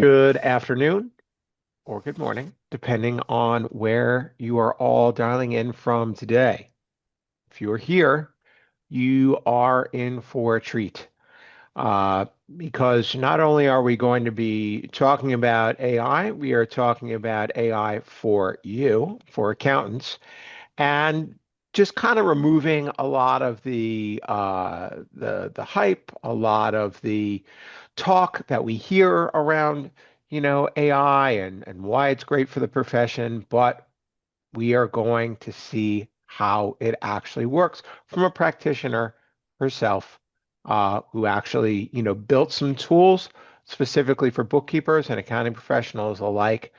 Good afternoon or good morning, depending on where you are all dialing in from today. If you are here, you are in for a treat because not only are we going to be talking about AI, we are talking about AI for you, for accountants, and just kind of removing a lot of the hype, a lot of the talk that we hear around, AI and why it's great for the profession, but we are going to see how it actually works from a practitioner herself, who actually, built some tools specifically for bookkeepers and accounting professionals alike.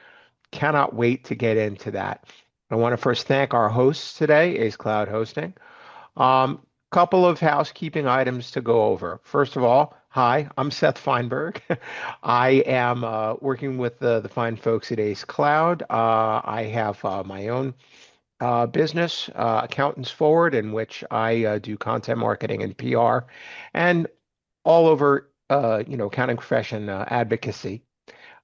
Cannot wait to get into that. I want to first thank our hosts today, Ace Cloud Hosting. Couple of housekeeping items to go over. First of all, hi, I'm Seth Fineberg. I am working with the fine folks at Ace Cloud. I have my own business, Accountants Forward, in which I do content marketing and PR, and all over, accounting profession advocacy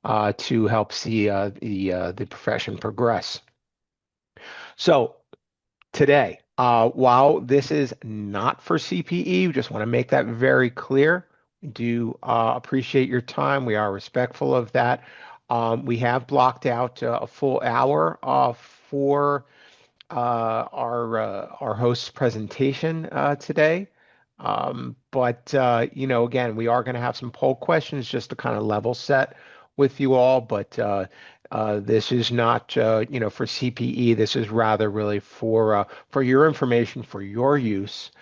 to help see the profession progress. So today, while this is not for CPE, we just want to make that very clear. We do appreciate your time. We are respectful of that. We have blocked out a full hour for our host's presentation today. But again, we are going to have some poll questions just to kind of level set with you all. But this is not, for CPE. This is rather really for your information, for your use,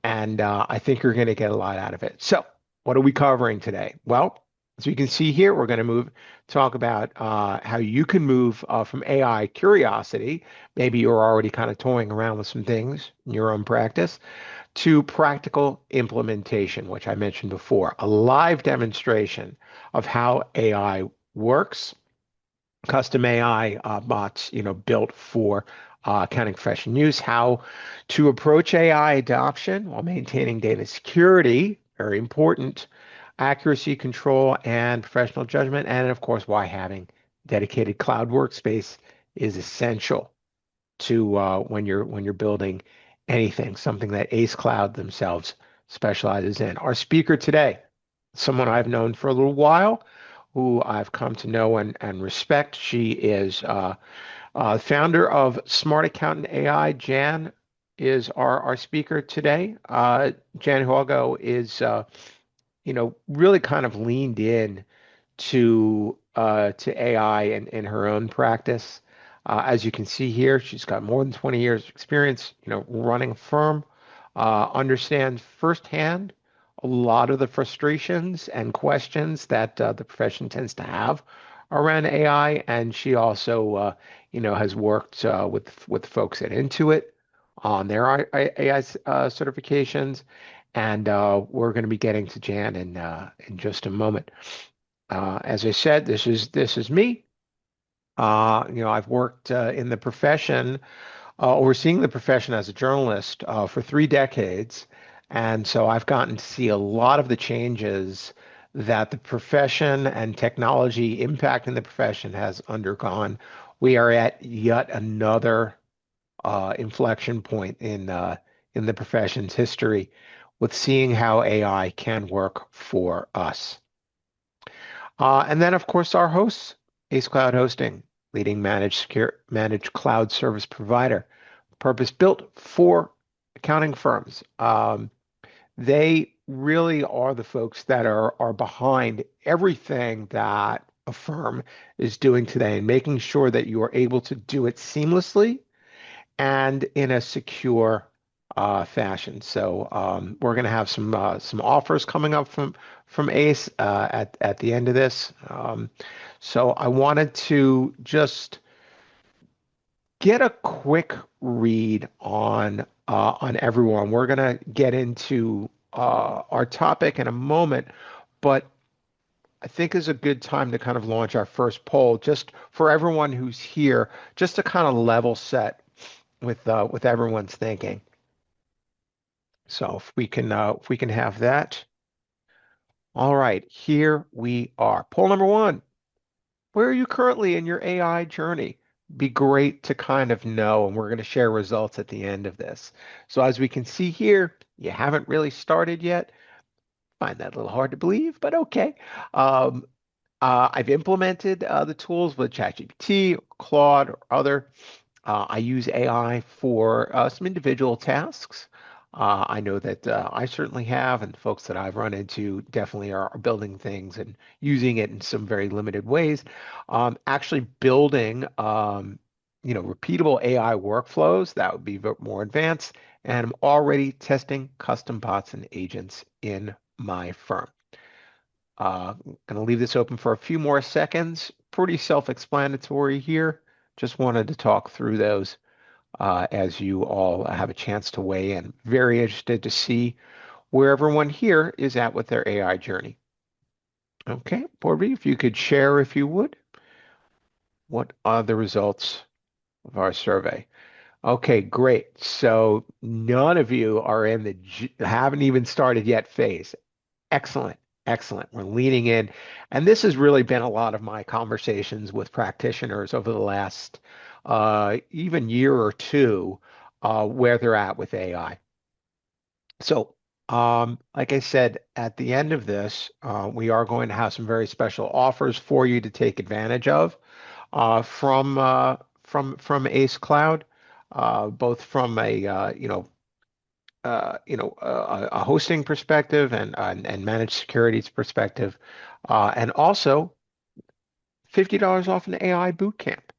and I think you're going to get a lot out of it. So, what are we covering today? Well, as you can see here, we're going to talk about how you can move from AI curiosity. Maybe you're already kind of toying around with some things in your own practice to practical implementation, which I mentioned before, a live demonstration of how AI works, custom AI bots, built for accounting profession use, how to approach AI adoption while maintaining data security, very important, accuracy control and professional judgment, and of course, why having dedicated cloud workspace is essential to when you're building anything, something that Ace Cloud themselves specializes in. Our speaker today, someone I've known for a little while, who I've come to know and respect. She is founder of SmartAccountant.ai. Jan is our speaker today. Jan Haugo is, really kind of leaned in to AI in her own practice. As you can see here, she's got more than 20 years experience, running a firm, understands firsthand a lot of the frustrations and questions that the profession tends to have around AI, and she also, has worked with folks at Intuit on their AI certifications, and we're going to be getting to Jan in just a moment. As I said, this is me. I've worked in the profession, overseeing the profession as a journalist for 3 decades. And so I've gotten to see a lot of the changes that the profession and technology impacting the profession has undergone. We are at yet another inflection point in the profession's history with seeing how AI can work for us. And then, of course, our hosts, Ace Cloud Hosting, leading managed cloud service provider, purpose built for accounting firms. They really are the folks that are behind everything that a firm is doing today and making sure that you are able to do it seamlessly and in a secure fashion. So we're going to have some offers coming up from Ace at the end of this. So I wanted to just get a quick read on everyone. We're going to get into our topic in a moment, but I think is a good time to kind of launch our first poll, just for everyone who's here, just to kind of level set with everyone's thinking. So if we can have that. All right, here we are. Poll number one. where are you currently in your AI journey? Be great to kind of know, and we're going to share results at the end of this. So as we can see here, you haven't really started yet. Find that a little hard to believe, but okay. Um, I've implemented the tools with ChatGPT, Claude, or other. I use AI for some individual tasks. I know that I certainly have, and folks that I've run into definitely are building things and using it in some very limited ways. Actually building, repeatable AI workflows that would be more advanced, and I'm already testing custom bots and agents in my firm. I'm going to leave this open for a few more seconds. Pretty self-explanatory here. Just wanted to talk through those as you all have a chance to weigh in. Very interested to see where everyone here is at with their AI journey. Okay, Borby, if you could share, if you would, what are the results of our survey? Okay, great. So none of you are in the haven't even started yet phase. Excellent. Excellent. We're leaning in. And this has really been a lot of my conversations with practitioners over the last even year or two, where they're at with AI. So, like I said, at the end of this, we are going to have some very special offers for you to take advantage of from Ace Cloud, both from a hosting perspective and managed securities perspective, and also $50 off an AI boot camp,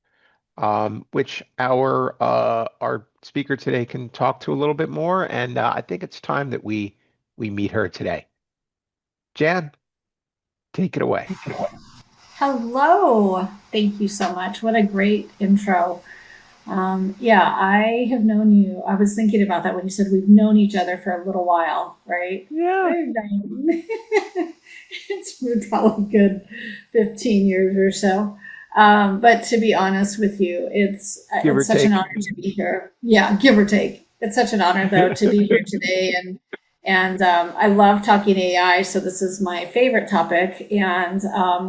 which our speaker today can talk to a little bit more. And I think it's time that we meet her today. Jan, take it away. Hello. Thank you so much. What a great intro. Yeah, I have known you. I was thinking about that when you said we've known each other for a little while, right? Yeah, We've known. It's been probably good 15 years or so. But to be honest with you, give or it's such an take. honor to be here. Yeah, give or take. It's such an honor though to be here today, and I love talking AI. So this is my favorite topic. And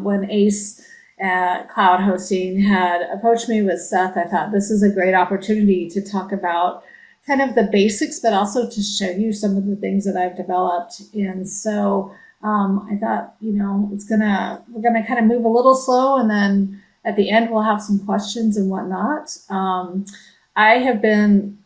when Ace Cloud Hosting had approached me with Seth, I thought this is a great opportunity to talk about kind of the basics, but also to show you some of the things that I've developed. And so I thought, we're gonna kind of move a little slow, and then at the end we'll have some questions and whatnot. I have been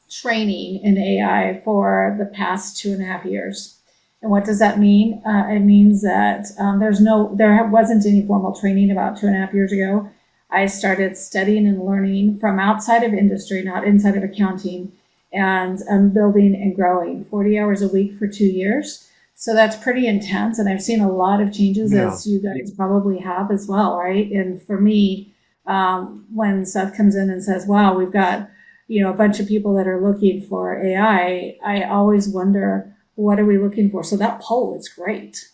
training in AI for the past 2.5 years. And what does that mean? It means that there wasn't any formal training about 2.5 years ago. I started studying and learning from outside of industry, not inside of accounting, and building and growing 40 hours a week for 2 years. So that's pretty intense. And I've seen a lot of changes, Yeah. as you guys probably have as well, right? And for me, when Seth comes in and says, wow, we've got a bunch of people that are looking for AI, I always wonder, what are we looking for? So that poll is great.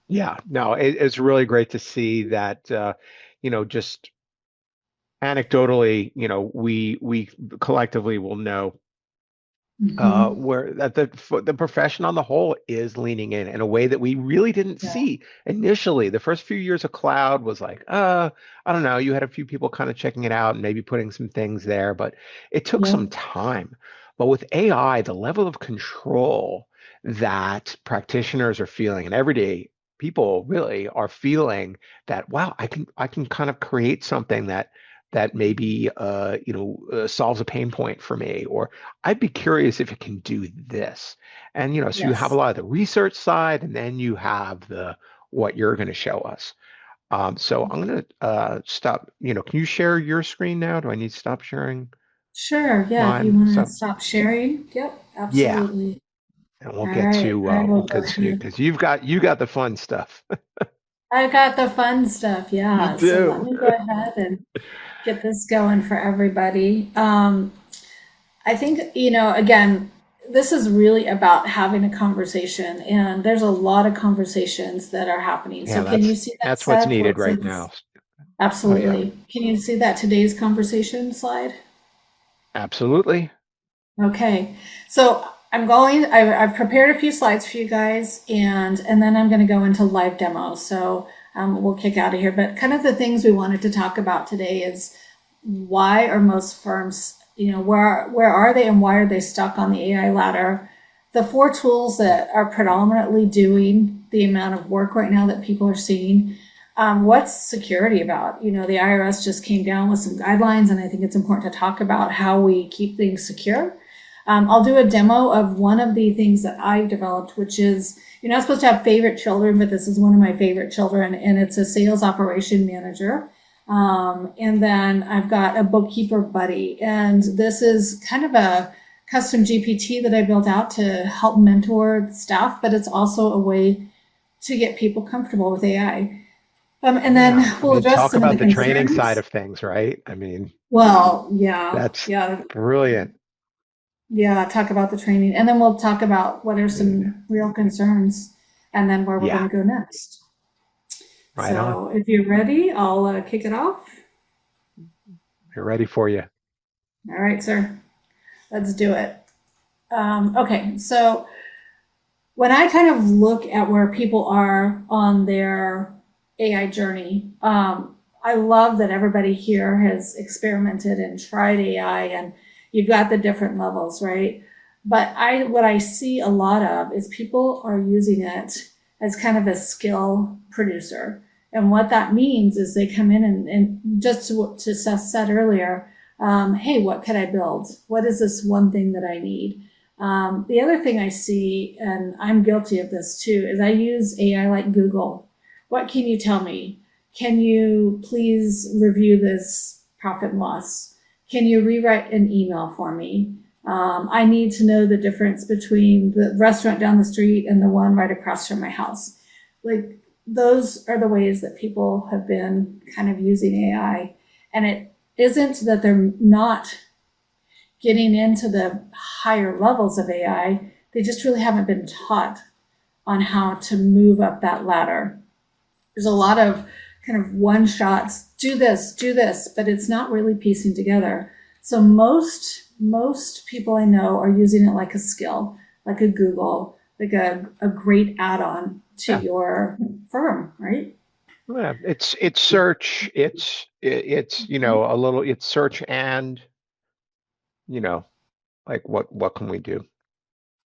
Yeah, no, it's really great to see that, just anecdotally, we collectively will know Mm-hmm. where that the profession on the whole is leaning in a way that we really didn't Yeah. see initially. The first few years of cloud was like, I don't know, you had a few people kind of checking it out and maybe putting some things there, but it took some Yep. time. But with AI, the level of control that practitioners are feeling and everyday people really are feeling that, wow, I can kind of create something that maybe solves a pain point for me, or I'd be curious if it can do this. And so you have a Yes. lot of the research side, and then you have the what you're going to show us. So I'm going to stop. Can you share your screen now? Do I need to stop sharing Sure. Yeah. If you mine? want to So stop sharing. Yep. yeah, Absolutely. and we'll All get right. to I will go because ahead. you got the fun stuff. I got the fun stuff. You Yeah. So let do. me go ahead and get this going for everybody. I think, again, this is really about having a conversation, and there's a lot of conversations that are happening. Yeah, So, can you that's see that, that's what's Seth, where needed it right says now. Oh yeah, absolutely? Can you see that today's conversation slide? absolutely. Okay. So, I've prepared a few slides for you guys, and then I'm going to go into live demo. So, we'll kick out of here. But kind of the things we wanted to talk about today is why are most firms, where are they and why are they stuck on the AI ladder? The four tools that are predominantly doing the amount of work right now that people are seeing. What's security about? The IRS just came down with some guidelines, and I think it's important to talk about how we keep things secure. I'll do a demo of one of the things that I've developed, which is, you're not supposed to have favorite children, but this is one of my favorite children, and it's a sales operation manager. And then I've got a Bookkeeper Buddy, and this is kind of a custom GPT that I built out to help mentor staff, but it's also a way to get people comfortable with AI. And then we'll address talk some about of the the training concerns. side of things, right? I mean, Well, yeah, that's yeah, brilliant. yeah. Talk about the training, and then we'll talk about what are some real concerns, and then where we're Yeah, going to go next. right on. So, if you're ready, I'll kick it off. We're ready for you. All right, sir. Let's do it. Okay, so when I kind of look at where people are on their AI journey, I love that everybody here has experimented and tried AI, and you've got the different levels, right? But what I see a lot of is people are using it as kind of a skill producer. And what that means is they come in and just to Seth said earlier, hey, what could I build? What is this one thing that I need? The other thing I see, and I'm guilty of this too, is I use AI like Google. What can you tell me? Can you please review this profit and loss? Can you rewrite an email for me? I need to know the difference between the restaurant down the street and the one right across from my house. Like, those are the ways that people have been kind of using AI. And it isn't that they're not getting into the higher levels of AI, they just really haven't been taught on how to move up that ladder. There's a lot of kind of one shots, do this, but it's not really piecing together. So most people I know are using it like a skill, like a Google, like a great add-on to your firm, right? Yeah, it's search, it's a little, it's search and like what can we do?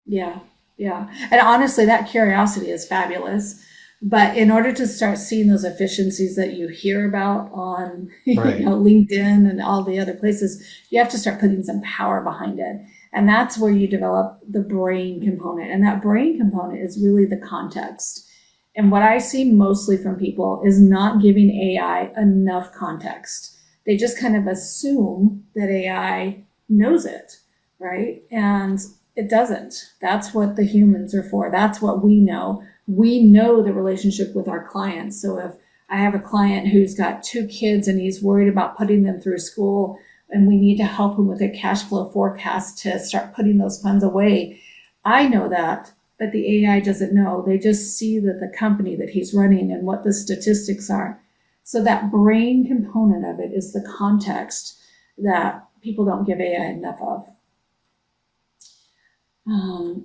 Yeah, yeah. And honestly, that curiosity is fabulous. But in order to start seeing those efficiencies that you hear about on Right. LinkedIn and all the other places, you have to start putting some power behind it. And that's where you develop the brain component. And that brain component is really the context. And what I see mostly from people is not giving AI enough context. They just kind of assume that AI knows it, right? And it doesn't. That's what the humans are for. That's what we know. We know the relationship with our clients. So if I have a client who's got 2 kids and he's worried about putting them through school, and we need to help him with a cash flow forecast to start putting those funds away, I know that, but the AI doesn't know. They just see that the company that he's running and what the statistics are. So that brain component of it is the context that people don't give AI enough of.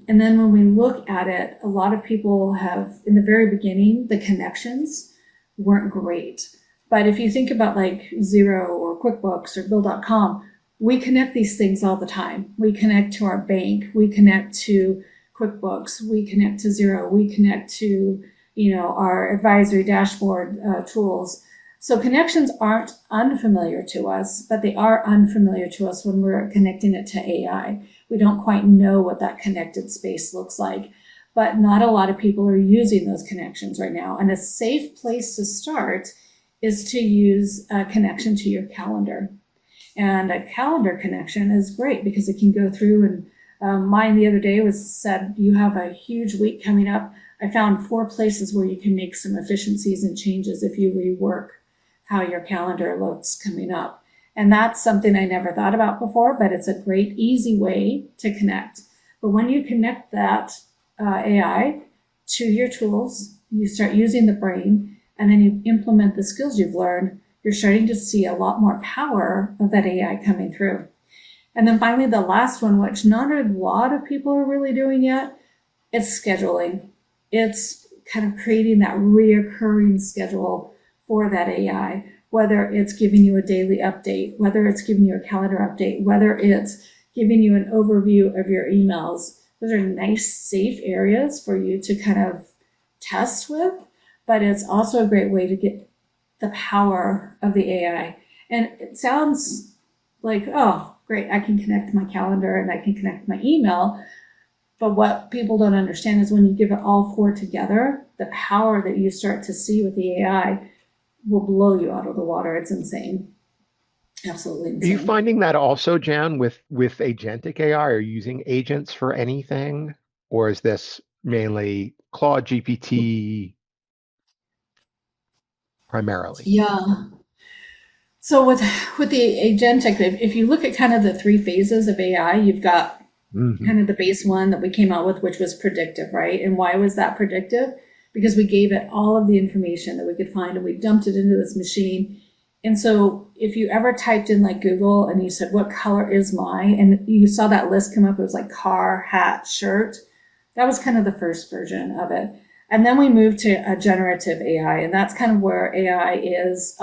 And then when we look at it, a lot of people have, in the very beginning, the connections weren't great. But if you think about like Xero or QuickBooks or Bill.com, we connect these things all the time. We connect to our bank, we connect to QuickBooks, we connect to Xero, we connect to our advisory dashboard tools. So connections aren't unfamiliar to us, but they are unfamiliar to us when we're connecting it to AI. We don't quite know what that connected space looks like, but not a lot of people are using those connections right now. And a safe place to start is to use a connection to your calendar. And a calendar connection is great because it can go through, and mine the other day said, you have a huge week coming up. I found 4 places where you can make some efficiencies and changes if you rework how your calendar looks coming up. And that's something I never thought about before, but it's a great, easy way to connect. But when you connect that AI to your tools, you start using the brain, and then you implement the skills you've learned, you're starting to see a lot more power of that AI coming through. And then finally, the last one, which not a lot of people are really doing yet, it's scheduling. It's kind of creating that reoccurring schedule for that AI, whether it's giving you a daily update, whether it's giving you a calendar update, whether it's giving you an overview of your emails. Those are nice, safe areas for you to kind of test with, but it's also a great way to get the power of the AI. And it sounds like, oh, great, I can connect my calendar and I can connect my email. But what people don't understand is when you give it all four together, the power that you start to see with the AI will blow you out of the water. It's insane. Absolutely Are you insane. finding that also, Jan, with agentic AI? Are you using agents for anything? Or is this mainly Claude GPT primarily? Yeah. So with the agentic, if you look at kind of the three phases of AI, you've got Hmm. kind of the base one that we came out with, which was predictive, right? And why was that predictive? Because we gave it all of the information that we could find and we dumped it into this machine. And so if you ever typed in like Google and you said, what color is mine? And you saw that list come up, it was like car, hat, shirt. That was kind of the first version of it. And then we moved to a generative AI, and that's kind of where AI is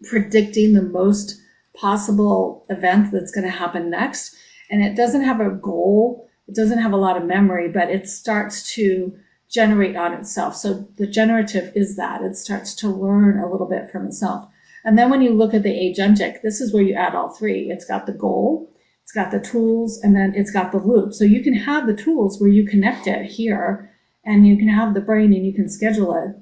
predicting the most possible event that's going to happen next. And it doesn't have a goal, it doesn't have a lot of memory, but it starts to generate on itself. So the generative is that it starts to learn a little bit from itself. And then when you look at the agentic, this is where you add all three. It's got the goal, it's got the tools, and then it's got the loop. So you can have the tools where you connect it here, and you can have the brain and you can schedule it.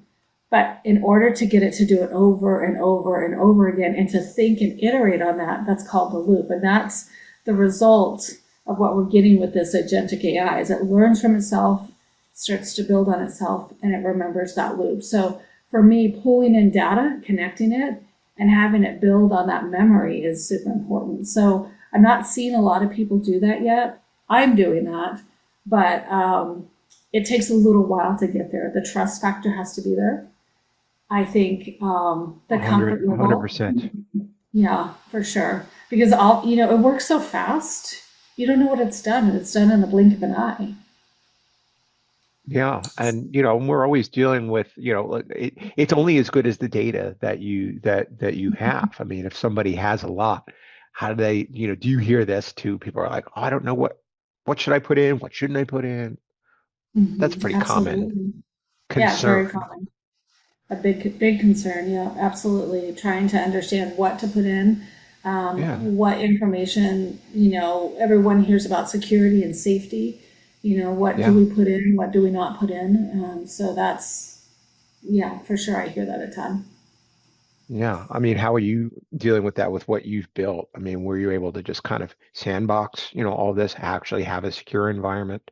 But in order to get it to do it over and over and over again and to think and iterate on that, that's called the loop. And that's the result of what we're getting with this agentic AI is it learns from itself, starts to build on itself, and it remembers that loop. So for me, pulling in data, connecting it, and having it build on that memory is super important. So I'm not seeing a lot of people do that yet. I'm doing that, but it takes a little while to get there. The trust factor has to be there. I think the comfort 100, level, 100%. yeah, for sure. Because all it works so fast. You don't know what it's done, and it's done in the blink of an eye. Yeah, and we're always dealing with, it's only as good as the data that you have. I mean, if somebody has a lot, how do they, do you hear this too? People are like, oh, I don't know what should I put in? What shouldn't I put in? That's a pretty common Absolutely. Yeah, very concern. common. A big concern. Yeah, absolutely. Trying to understand what to put in, Yeah, what information. Everyone hears about security and safety. What do yeah, we put in? What do we not put in? So that's yeah, for sure. I hear that a ton. yeah. I mean, how are you dealing with that with what you've built? I mean, were you able to just kind of sandbox, all this, actually have a secure environment?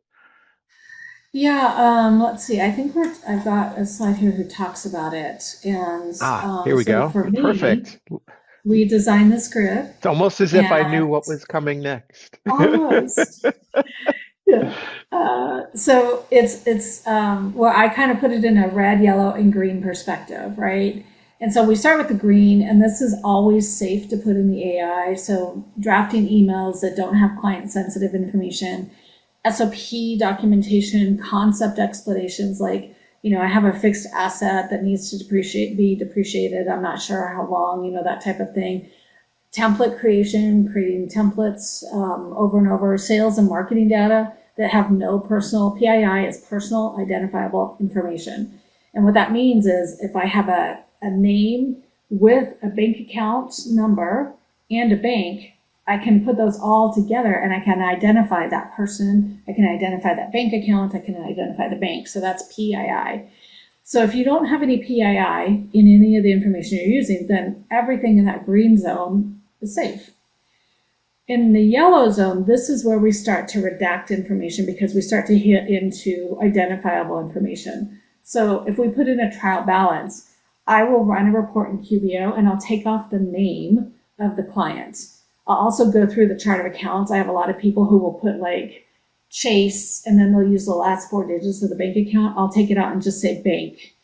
Yeah, let's see. I think I've got a slide here who talks about it. And Ah, here we so go. for me, Perfect. we designed this grid It's almost as if I and knew what was coming next. almost, yeah. So well, I kind of put it in a red, yellow, and green perspective, right? And so we start with the green, and this is always safe to put in the AI. So drafting emails that don't have client sensitive information, SOP documentation, concept explanations like, I have a fixed asset that needs to be depreciated. I'm not sure how long, that type of thing. Template creation, creating templates over and over, sales and marketing data that have no personal PII is personal identifiable information. And what that means is if I have a name with a bank account number and a bank, I can put those all together and I can identify that person. I can identify that bank account. I can identify the bank. So that's PII. So if you don't have any PII in any of the information you're using, then everything in that green zone is safe. In the yellow zone, this is where we start to redact information because we start to hit into identifiable information. So if we put in a trial balance, I will run a report in QBO and I'll take off the name of the client. I'll also go through the chart of accounts. I have a lot of people who will put like Chase and then they'll use the last four digits of the bank account. I'll take it out and just say bank,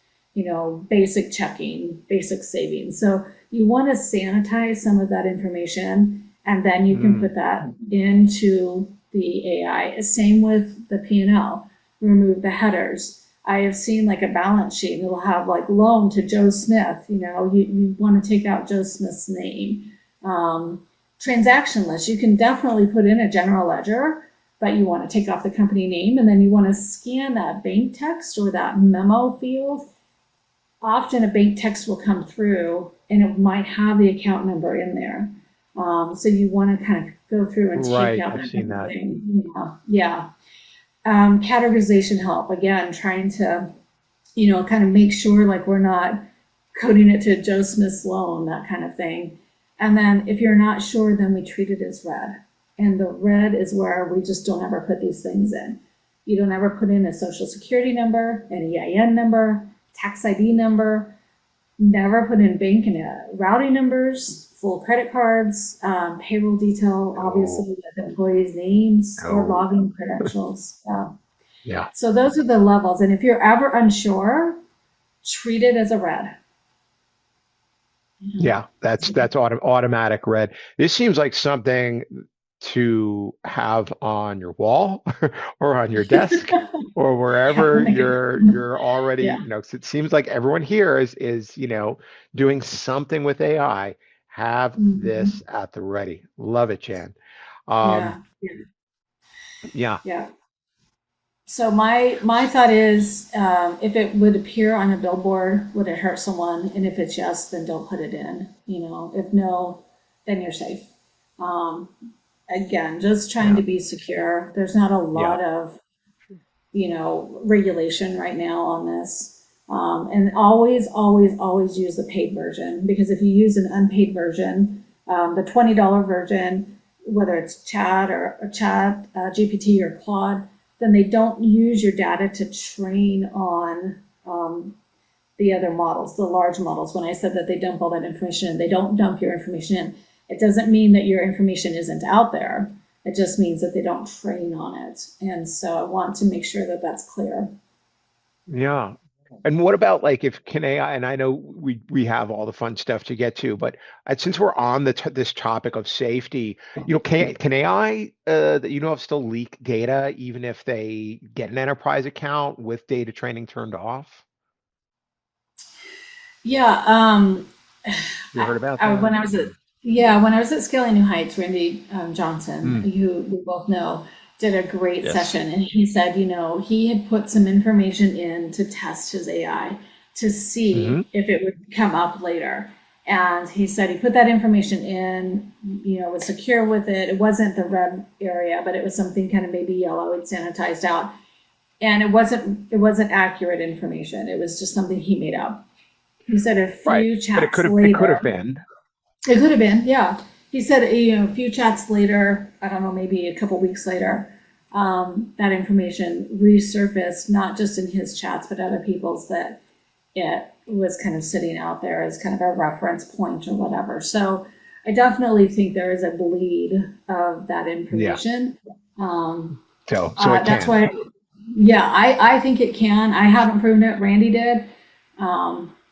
basic checking, basic savings. So you want to sanitize some of that information and then you can put Mm, that into the AI. Same with the P&L. Remove the headers. I have seen like a balance sheet and it'll have like loan to Joe Smith. You want to take out Joe Smith's name. Um, Transaction list, you can definitely put in a general ledger, but you want to take off the company name and then you want to scan that bank text or that memo field. Often a bank text will come through and it might have the account number in there. So you want to kind of go through and take Right. out I've that seen type of that. thing. Yeah. Categorization help, again, trying to, kind of make sure like we're not coding it to Joe Smith's loan, that kind of thing. And then if you're not sure, then we treat it as red. And the red is where we just don't ever put these things in. You don't ever put in a social security number, an EIN number, tax ID number, never put in bank and routing numbers, full credit cards, payroll detail, Oh, obviously with employees' names or oh, login credentials. yeah. So those are the levels. And if you're ever unsure, treat it as a red. Yeah. Yeah, that's automatic red. This seems like something to have on your wall or on your desk or wherever you're already, Yeah. 'cause it seems like everyone here is, doing something with AI. Have Mhm. this at the ready. Love it, Jan. Um, Yeah. Yeah. yeah, Yeah. So my thought is, if it would appear on a billboard, would it hurt someone? And if it's yes, then don't put it in. If no, then you're safe. Um, Again, just trying yeah, to be secure. There's not a yeah. lot of regulation right now on this. And always, always, always use the paid version, because if you use an unpaid version, the $20 version, whether it's Chat, GPT or Claude, then they don't use your data to train on the other models, the large models. When I said that they dump all that information in, they don't dump your information in. It doesn't mean that your information isn't out there. It just means that they don't train on it. And so I want to make sure that that's clear. Yeah. And what about like if can AI, and I know we have all the fun stuff to get to, but since we're on this topic of safety, can AI that still leak data even if they get an enterprise account with data training turned off? Yeah, You heard about I, that? when I was at yeah, when I was at Scaling New Heights, Randy Johnson, Mm, who we both know, did a great yes. session, and he said, he had put some information in to test his AI to Hmm. see if it would come up later. And he said he put that information in, was secure with it. It wasn't the red area, but it was something kind of maybe yellow. It sanitized out, and it wasn't accurate information. It was just something he made up. He said a Right. few But it chats could have it could have later, been. it could have been, yeah. He said, a few chats later, I don't know, maybe a couple weeks later, that information resurfaced, not just in his chats, but other people's, that it was kind of sitting out there as kind of a reference point or whatever. So I definitely think there is a bleed of that Yeah. information. Um, So it that's can. why, yeah, I think it can. I haven't proven it. Randy did.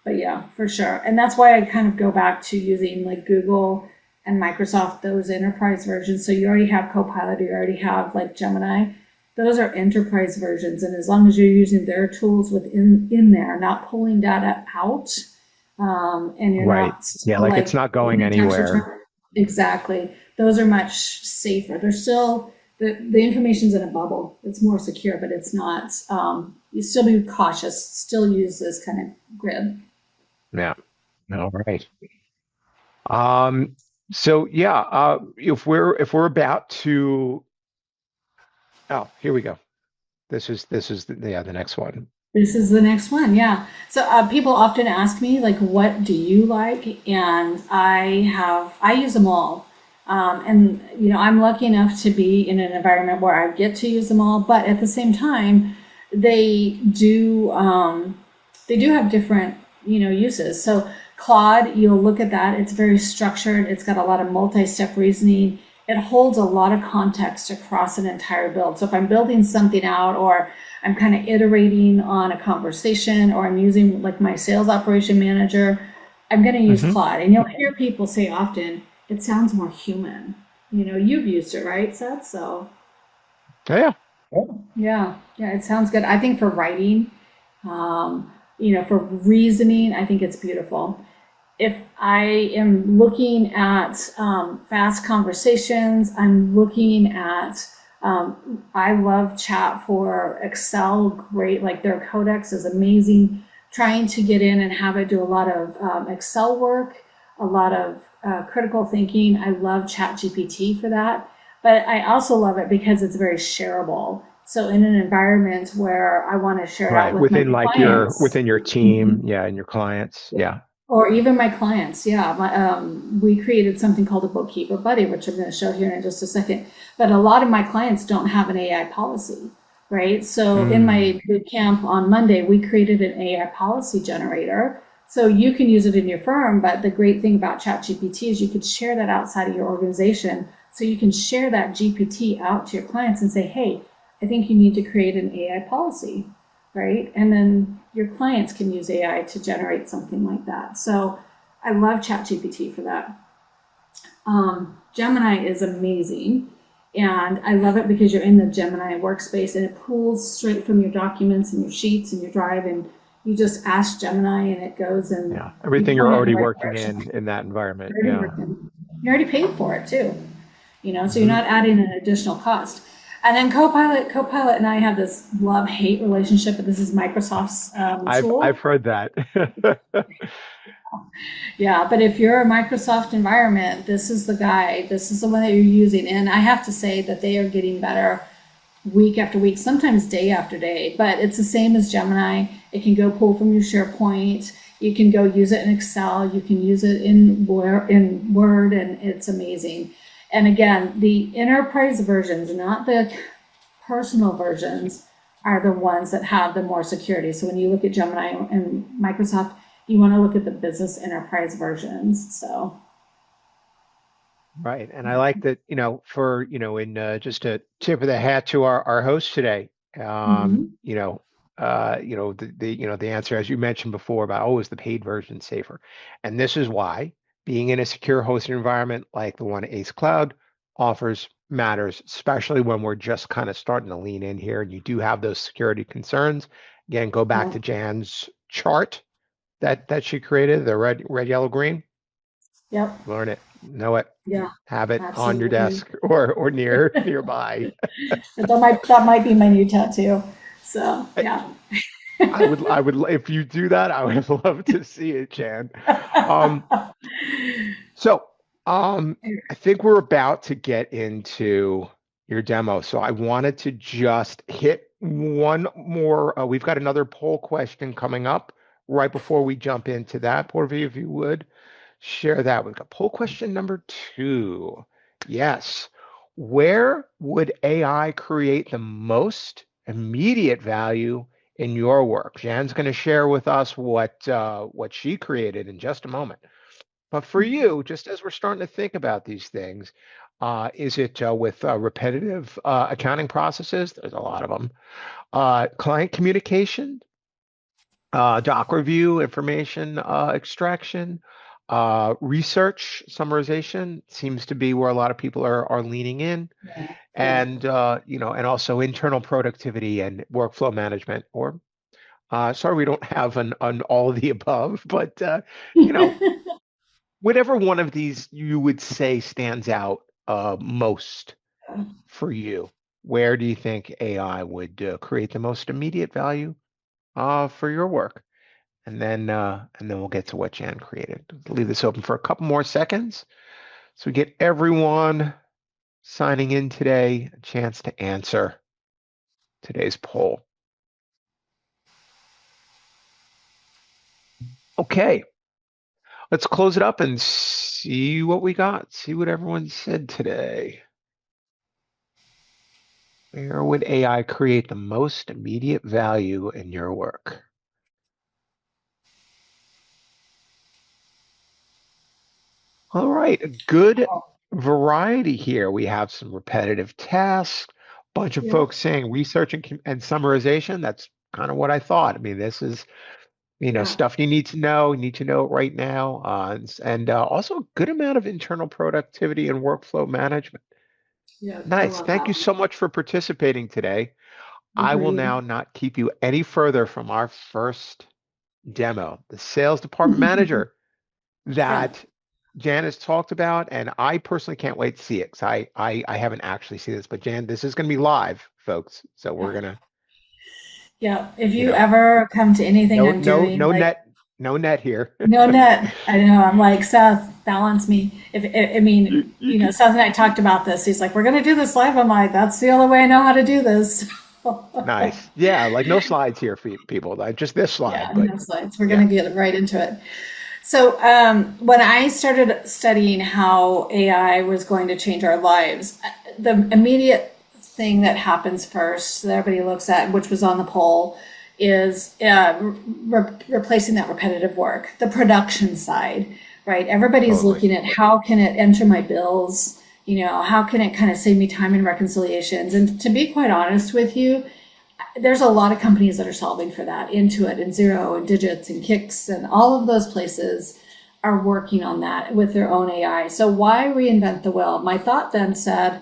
But yeah, for sure. And that's why I kind of go back to using like Google and Microsoft, those enterprise versions. So you already have Copilot, you already have like Gemini. Those are enterprise versions. And as long as you're using their tools within in there, not pulling data out, and you're Right. not Yeah, still like it's like not going in a tax anywhere. return. Exactly. Those are much safer. They're still, the information's in a bubble. It's more secure, but it's not, you still be cautious, still use this kind of grid. Yeah. All right. Um, so yeah, if we're about to, oh, here we go. This is the next one. This is the next one, yeah. So people often ask me, like, what do you like? And I use them all. And, I'm lucky enough to be in an environment where I get to use them all, but at the same time, they do, they do have different, uses. So Claude, you'll look at that. It's very structured. It's got a lot of multi-step reasoning. It holds a lot of context across an entire build. So if I'm building something out, or I'm kind of iterating on a conversation, or I'm using like my sales operation manager, I'm going to use Hmm. Claude. And you'll hear people say often, it sounds more human. You've used it, right, Seth? So Yeah. yeah, yeah, it sounds good. I think for writing, For reasoning, I think it's beautiful. If I am looking at fast conversations, I'm looking at, I love chat for Excel, great, like their codex is amazing. Trying to get in and have it do a lot of Excel work, a lot of critical thinking. I love ChatGPT for that. But I also love it because it's very shareable. So in an environment where I want to share it out Right. with my Within like clients, within your team, yeah, and your clients. Yeah. or even my clients, yeah. We created something called a Bookkeeper Buddy, which I'm going to show here in just a second. But a lot of my clients don't have an AI policy, right? So in Mm, my boot camp on Monday, we created an AI policy generator. So you can use it in your firm, but the great thing about ChatGPT is you could share that outside of your organization. So you can share that GPT out to your clients and say, hey, I think you need to create an AI policy, right? And then your clients can use AI to generate something like that. So I love ChatGPT for that. Gemini is amazing. And I love it because you're in the Gemini workspace and it pulls straight from your documents and your sheets and your drive. And you just ask Gemini and it goes and yeah. you Everything you're point it in the already right working direction. in that environment. You're already Yeah. working. You already paid for it too, so you're Hmm. not adding an additional cost. And then Copilot and I have this love-hate relationship, but this is Microsoft's I've tool. heard that. Yeah, but if you're a Microsoft environment, this is the guy, this is the one that you're using. And I have to say that they are getting better week after week, sometimes day after day, but it's the same as Gemini. It can go pull from your SharePoint. You can go use it in Excel. You can use it in Word, and it's amazing. And again, the enterprise versions, not the personal versions, are the ones that have the more security. So when you look at Gemini and Microsoft, you want to look at the business enterprise versions. So, Right. And I like that, in just a tip of the hat to our host today, mhm. the answer, as you mentioned before, about, oh, is the paid version safer? And this is why being in a secure hosted environment like the one Ace Cloud offers matters, especially when we're just kind of starting to lean in here and you do have those security concerns. Again, go back Yeah, to Jan's chart that she created, the red, yellow, green. yep, Learn it, know it, yeah, have it on your absolutely. desk or nearby. That might be my new tattoo. So I, yeah. I would if you do that, I would love to see it, Jan. Um, so I think we're about to get into your demo. So I wanted to just hit one more. We've got another poll question coming up right before we jump into that. Porvi, if you would share that. We've got poll question number 2. Yes. Where would AI create the most immediate value in your work? Jan's going to share with us what she created in just a moment. But for you, just as we're starting to think about these things, is it with repetitive accounting processes? There's a lot of them. Client communication, doc review, information extraction, research summarization seems to be where a lot of people are leaning in, Yeah, yeah. and and also internal productivity and workflow management. Or sorry, we don't have an all of the above, but you know, whatever one of these you would say stands out most for you. Where do you think AI would create the most immediate value for your work? And then we'll get to what Jan created. Leave this open for a couple more seconds so we get everyone signing in today a chance to answer today's poll. Okay, let's close it up and see what we got. See what everyone said today. Where would AI create the most immediate value in your work? All right, a good variety here. We have some repetitive tasks, bunch of Yeah, folks saying research and summarization. That's kind of what I thought. I mean, this is, yeah, stuff you need to know. You need to know it right now. And also a good amount of internal productivity and workflow management. yeah. I Nice. love Thank that. you so much for participating today. I will Agreed. now not keep you any further from our first demo, the sales department manager Yeah. that Jan has talked about, and I personally can't wait to see it because I haven't actually seen this. But Jan, this is going to be live, folks. So we're gonna, Yeah. If you you know, ever come to anything no I'm no doing, no like net no net here. no net, I know, I'm like, Seth, balance me. If I You mean, you can Seth and I talked about this. He's like, we're going to do this live. I'm like, that's the only way I know how to do this. nice. Yeah, like no slides here for you people. Like just this slide, Yeah, but no slides. We're yeah. going to get right into it. So, when I started studying how AI was going to change our lives, the immediate thing that happens first that everybody looks at, which was on the poll, is replacing that repetitive work, the production side, right? Everybody's Totally. looking at how can it enter my bills, how can it kind of save me time in reconciliations? And to be quite honest with you, there's a lot of companies that are solving for that. Intuit and Zero and Digits and Kicks and all of those places are working on that with their own AI. So why reinvent the wheel? My thought then said,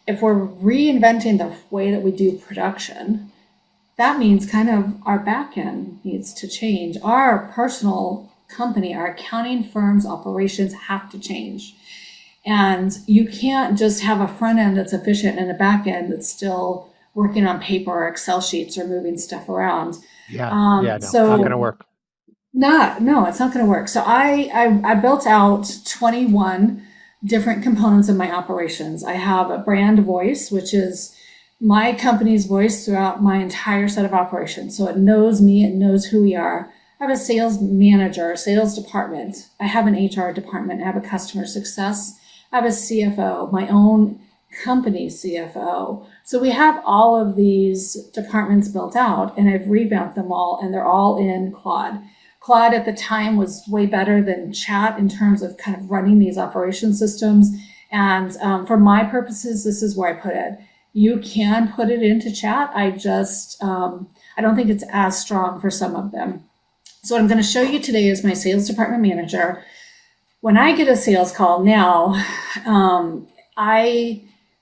if we're reinventing the way that we do production, that means kind of our back end needs to change. Our personal company, our accounting firm's operations have to change. And you can't just have a front end that's efficient and a back end that's still working on paper or Excel sheets or moving stuff around. Yeah. Um, Yeah, no, not gonna so work. no, it's not going to work. So I built out 21 different components of my operations. I have a brand voice, which is my company's voice throughout my entire set of operations. So it knows me, it knows who we are. I have a sales manager, a sales department. I have an HR department. I have a customer success. I have a CFO, my own company CFO. So we have all of these departments built out, and I've revamped them all, and they're all in Claude. Claude at the time was way better than Chat in terms of kind of running these operation systems. And for my purposes, this is where I put it. You can put it into Chat. I don't think it's as strong for some of them. So what I'm going to show you today is my sales department manager. When I get a sales call now, I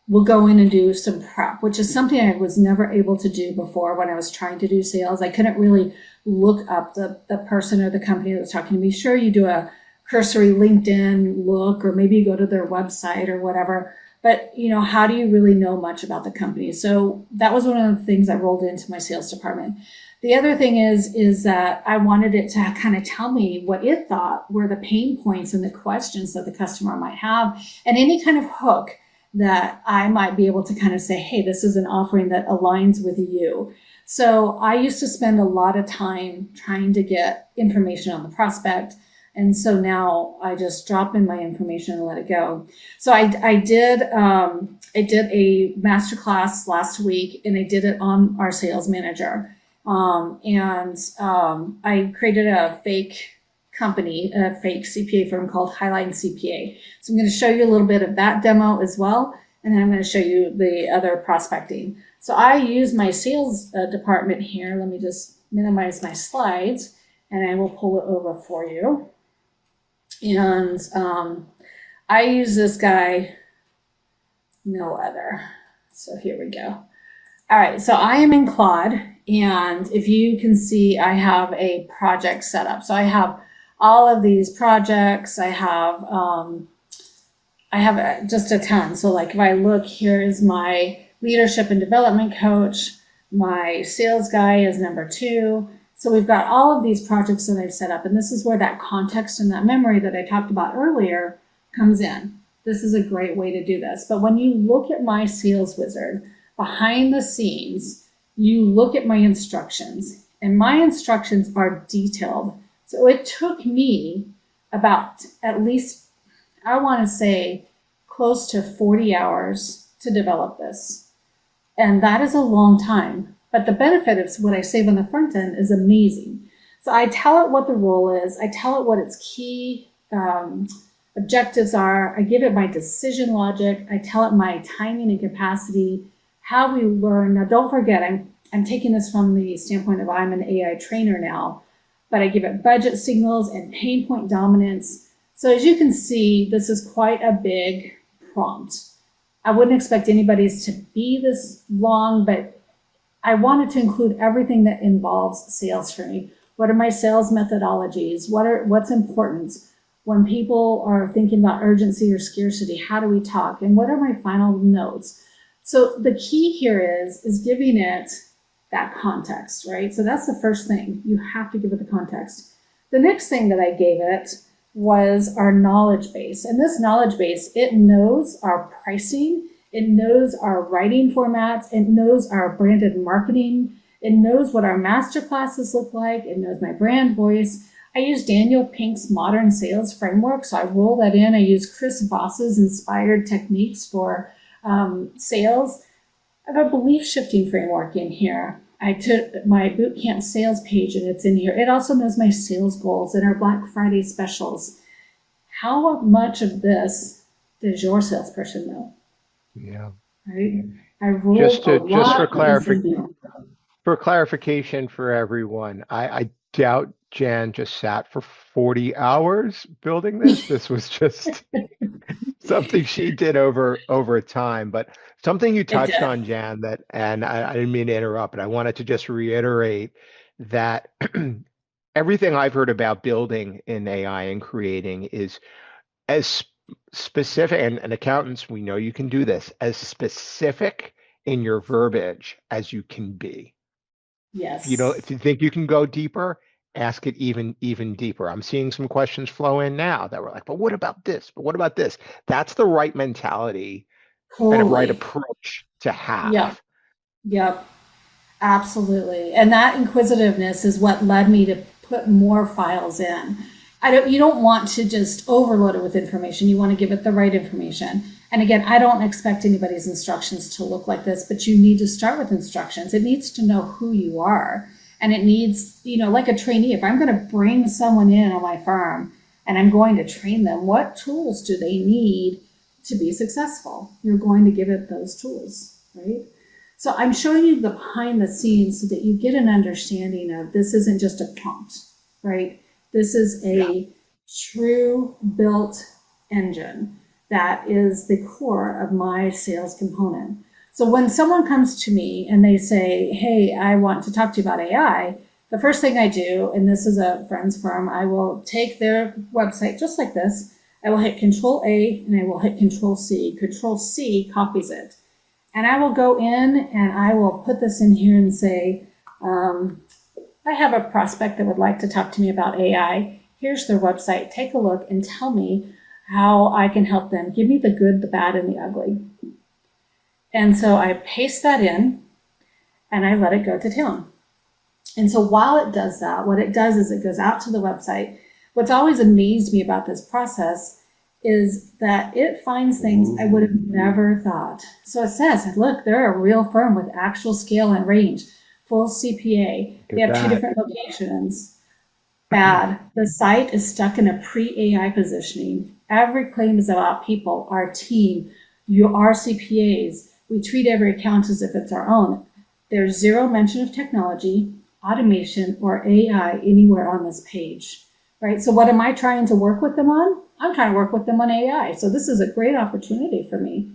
will go in and do some prep, which is something I was never able to do before when I was trying to do sales. I couldn't really look up the person or the company that was talking to me. Sure, you do a cursory LinkedIn look, or maybe you go to their website or whatever. But how do you really know much about the company? So that was one of the things I rolled into my sales department. The other thing is that I wanted it to kind of tell me what it thought were the pain points and the questions that the customer might have, and any kind of hook that I might be able to kind of say, hey, this is an offering that aligns with you. So I used to spend a lot of time trying to get information on the prospect. And so now I just drop in my information and let it go. So I did a masterclass last week, and I did it on our sales manager. I created a fake company, a fake CPA firm called Highline CPA. So I'm going to show you a little bit of that demo as well. And then I'm going to show you the other prospecting. So I use my sales department here. Let me just minimize my slides, and I will pull it over for you. And I use this guy, no other. So here we go. All right, so I am in Claude, and if you can see, I have a project set up. So I have all of these projects. I have just a ton. So like if I look, here is my leadership and development coach. My sales guy is number 2. So we've got all of these projects that I've set up, and this is where that context and that memory that I talked about earlier comes in. This is a great way to do this. But when you look at my sales wizard, behind the scenes, you look at my instructions, and my instructions are detailed. So it took me about, at least, I want to say, close to 40 hours to develop this. And that is a long time. But the benefit of what I save on the front end is amazing. So I tell it what the role is. I tell it what its key objectives are. I give it my decision logic. I tell it my timing and capacity, how we learn. Now, don't forget, I'm taking this from the standpoint of I'm an AI trainer now, but I give it budget signals and pain point dominance. So as you can see, this is quite a big prompt. I wouldn't expect anybody's to be this long, but I wanted to include everything that involves sales for me. What are my sales methodologies? What's important? When people are thinking about urgency or scarcity, how do we talk? And what are my final notes? So the key here is giving it that context, right? So that's the first thing. You have to give it the context. The next thing that I gave it was our knowledge base. And this knowledge base, it knows our pricing, it knows our writing formats, it knows our branded marketing, it knows what our master classes look like, it knows my brand voice. I use Daniel Pink's modern sales framework, so I roll that in. I use Chris Voss's inspired techniques for sales. I have a belief shifting framework in here. I took my bootcamp sales page and it's in here. It also knows my sales goals and our Black Friday specials. How much of this does your salesperson know? Yeah. Right? I rolled a lot of this in here. For clarification for everyone, I doubt Jan just sat for 40 hours building this. This was just something she did over time. But something you touched on, Jan, that, and I didn't mean to interrupt, but I wanted to just reiterate that everything I've heard about building in AI and creating is as specific, and accountants, we know you can do this, as specific in your verbiage as you can be. Yes. If you think you can go deeper, ask it even deeper. I'm seeing some questions flow in now that were like, but what about this? But what about this? That's the right mentality and a right approach to have. Yep. Absolutely. And that inquisitiveness is what led me to put more files in. You don't want to just overload it with information. You want to give it the right information. And again, I don't expect anybody's instructions to look like this, but you need to start with instructions. It needs to know who you are. And it needs, like a trainee, if I'm going to bring someone in on my firm and I'm going to train them, what tools do they need to be successful? You're going to give it those tools, right? So I'm showing you the behind the scenes so that you get an understanding of this isn't just a prompt, right? This is a true built engine that is the core of my sales component. So when someone comes to me and they say, hey, I want to talk to you about AI, the first thing I do, and this is a friend's firm, I will take their website just like this. I will hit Control A and I will hit Control C. Control C copies it. And I will go in and I will put this in here and say, I have a prospect that would like to talk to me about AI. Here's their website. Take a look and tell me how I can help them. Give me the good, the bad, and the ugly. And so I paste that in and I let it go to town. And so while it does that, what it does is it goes out to the website. What's always amazed me about this process is that it finds things I would have never thought. So it says, look, they're a real firm with actual scale and range, full CPA. They have 2 different locations. Bad. The site is stuck in a pre-AI positioning. Every claim is about people, our team, our CPAs. We treat every account as if it's our own. There's 0 mention of technology, automation, or AI anywhere on this page, right? So what am I trying to work with them on? I'm trying to work with them on AI. So this is a great opportunity for me.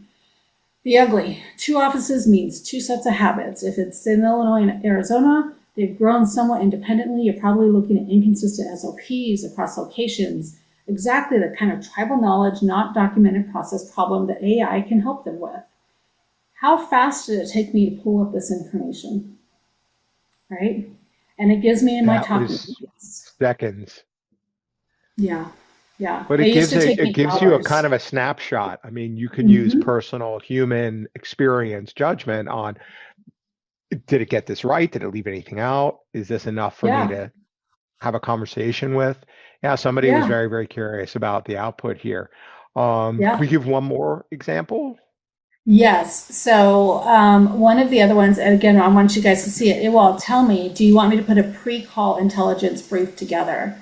The ugly. 2 offices means 2 sets of habits. If it's in Illinois and Arizona, they've grown somewhat independently. You're probably looking at inconsistent SOPs across locations. Exactly the kind of tribal knowledge, not documented process problem that AI can help them with. How fast did it take me to pull up this information? Right? And it gives me in my talking points. Seconds. Yeah. But it gives you a kind of a snapshot. I mean, you can use personal human experience judgment on, did it get this right? Did it leave anything out? Is this enough for me to have a conversation with? Yeah, somebody was very, very curious about the output here. Can we give one more example? Yes. So one of the other ones, and again, I want you guys to see it. It will tell me, do you want me to put a pre-call intelligence brief together?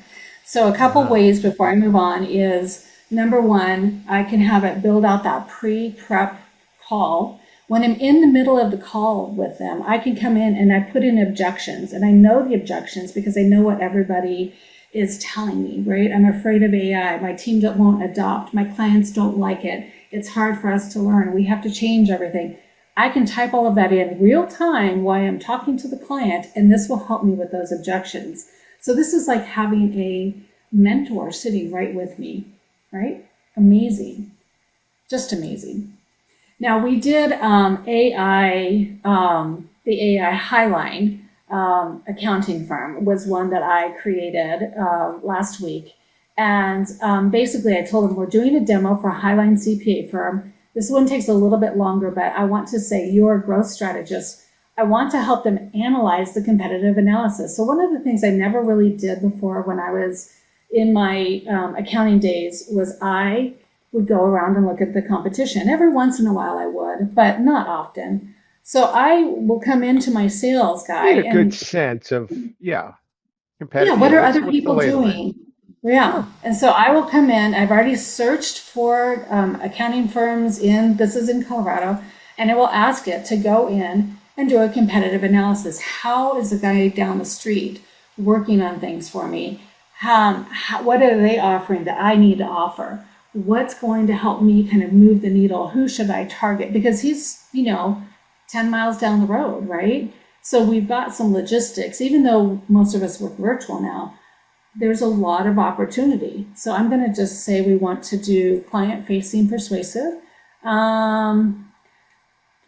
So a couple ways before I move on is, number one, I can have it build out that pre-prep call. When I'm in the middle of the call with them, I can come in and I put in objections, and I know the objections because I know what everybody is telling me, right? I'm afraid of AI. My team won't adopt. My clients don't like it. It's hard for us to learn. We have to change everything. I can type all of that in real time while I'm talking to the client, and this will help me with those objections. So this is like having a mentor sitting right with me, right? Amazing, just amazing. Now we did AI, the AI Highline accounting firm was one that I created last week. And basically I told them we're doing a demo for a Highline CPA firm. This one takes a little bit longer, but I want to say you're a growth strategist. I want to help them analyze the competitive analysis. So one of the things I never really did before when I was in my accounting days was I would go around and look at the competition. Every once in a while I would, but not often. So I will come into my sales guy Get a good and sense of, yeah, yeah, competitive. what are other What's the people lay of the land? doing? Yeah. Sure. And so I will come in. I've already searched for accounting firms this is in Colorado, and I will ask it to go in and do a competitive analysis. How is the guy down the street working on things for me? What are they offering that I need to offer? What's going to help me kind of move the needle? Who should I target? Because he's, 10 miles down the road, right? So we've got some logistics, even though most of us work virtual now, there's a lot of opportunity. So I'm going to just say we want to do client facing persuasive.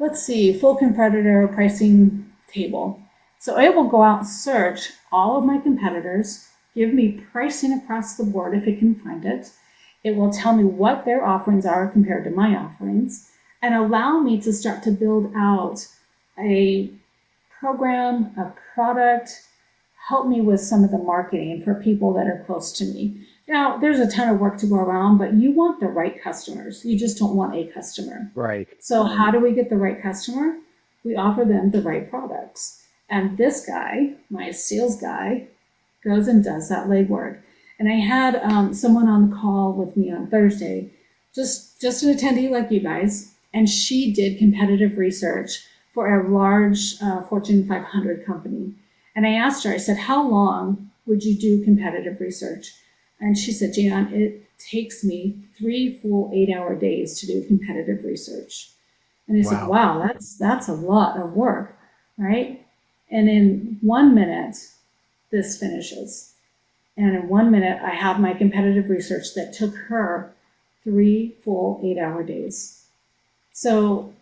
Let's see, full competitor pricing table. So it will go out and search all of my competitors, give me pricing across the board if it can find it. It will tell me what their offerings are compared to my offerings and allow me to start to build out a program, a product, help me with some of the marketing for people that are close to me. Now, there's a ton of work to go around, but you want the right customers. You just don't want a customer. Right. So how do we get the right customer? We offer them the right products. And this guy, my sales guy, goes and does that legwork. And I had someone on the call with me on Thursday, just an attendee like you guys, and she did competitive research for a large Fortune 500 company. And I asked her, I said, how long would you do competitive research? And she said, Jan, it takes me 3 full 8-hour days to do competitive research. And I said, Wow. wow, that's a lot of work, right? And in 1 minute, this finishes. And in 1 minute, I have my competitive research that took her 3 full 8-hour days. So